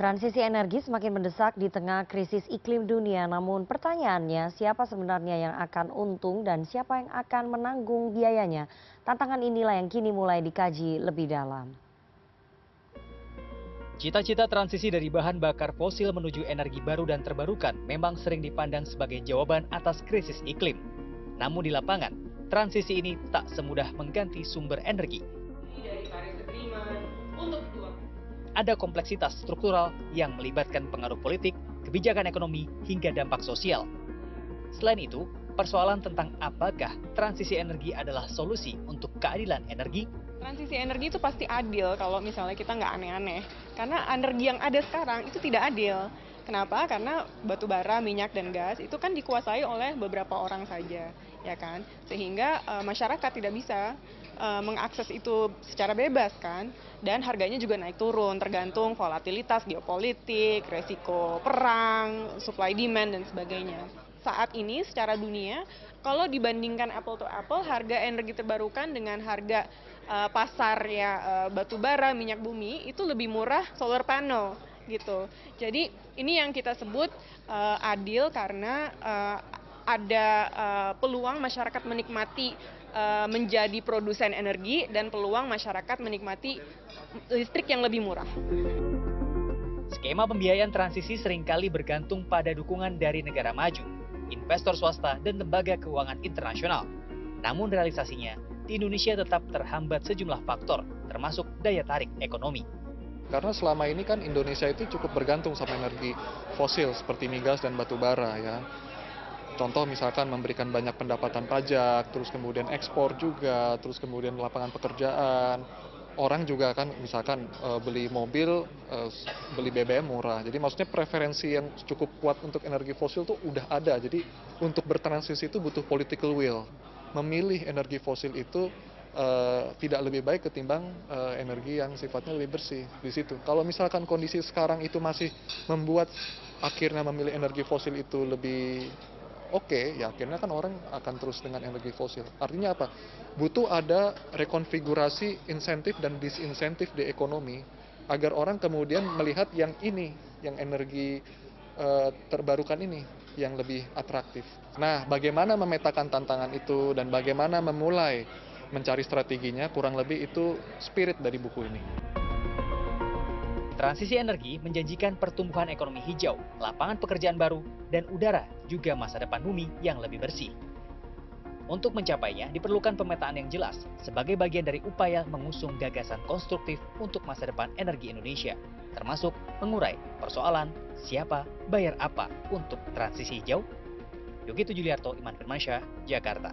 Transisi energi semakin mendesak di tengah krisis iklim dunia, namun pertanyaannya siapa sebenarnya yang akan untung dan siapa yang akan menanggung biayanya? Tantangan inilah yang kini mulai dikaji lebih dalam. Cita-cita transisi dari bahan bakar fosil menuju energi baru dan terbarukan memang sering dipandang sebagai jawaban atas krisis iklim. Namun di lapangan, transisi ini tak semudah mengganti sumber energi. Ada kompleksitas struktural yang melibatkan pengaruh politik, kebijakan ekonomi, hingga dampak sosial. Selain itu, persoalan tentang apakah transisi energi adalah solusi untuk keadilan energi. Transisi energi itu pasti adil kalau misalnya kita nggak aneh-aneh. Karena energi yang ada sekarang itu tidak adil. Kenapa? Karena batu bara, minyak, dan gas itu kan dikuasai oleh beberapa orang saja, ya kan? Sehingga masyarakat tidak bisa mengakses itu secara bebas kan, dan harganya juga naik turun tergantung volatilitas geopolitik, resiko perang, supply demand dan sebagainya. Saat ini secara dunia, kalau dibandingkan apple to apple, harga energi terbarukan dengan harga pasar ya batu bara, minyak bumi itu lebih murah solar panel gitu. Jadi ini yang kita sebut adil karena ada peluang masyarakat menikmati menjadi produsen energi dan peluang masyarakat menikmati listrik yang lebih murah. Skema pembiayaan transisi seringkali bergantung pada dukungan dari negara maju, investor swasta, dan lembaga keuangan internasional. Namun realisasinya, di Indonesia tetap terhambat sejumlah faktor, termasuk daya tarik ekonomi. Karena selama ini kan Indonesia itu cukup bergantung sama energi fosil seperti migas dan batu bara ya. Contoh misalkan memberikan banyak pendapatan pajak, terus kemudian ekspor juga, terus kemudian lapangan pekerjaan. Orang juga kan misalkan beli mobil, beli BBM murah. Jadi maksudnya preferensi yang cukup kuat untuk energi fosil tuh udah ada. Jadi untuk bertransisi itu butuh political will. Memilih energi fosil itu tidak lebih baik ketimbang energi yang sifatnya lebih bersih di situ. Kalau misalkan kondisi sekarang itu masih membuat akhirnya memilih energi fosil itu lebih oke, ya akhirnya kan orang akan terus dengan energi fosil. Artinya apa? Butuh ada rekonfigurasi insentif dan disinsentif di ekonomi agar orang kemudian melihat yang ini, yang energi terbarukan ini yang lebih atraktif. Nah, bagaimana memetakan tantangan itu dan bagaimana memulai mencari strateginya, kurang lebih itu spirit dari buku ini. Transisi energi menjanjikan pertumbuhan ekonomi hijau, lapangan pekerjaan baru, dan udara juga masa depan bumi yang lebih bersih. Untuk mencapainya diperlukan pemetaan yang jelas sebagai bagian dari upaya mengusung gagasan konstruktif untuk masa depan energi Indonesia, termasuk mengurai persoalan siapa bayar apa untuk transisi hijau. Yogi Tujuliarto, Iman Firmansyah, Jakarta.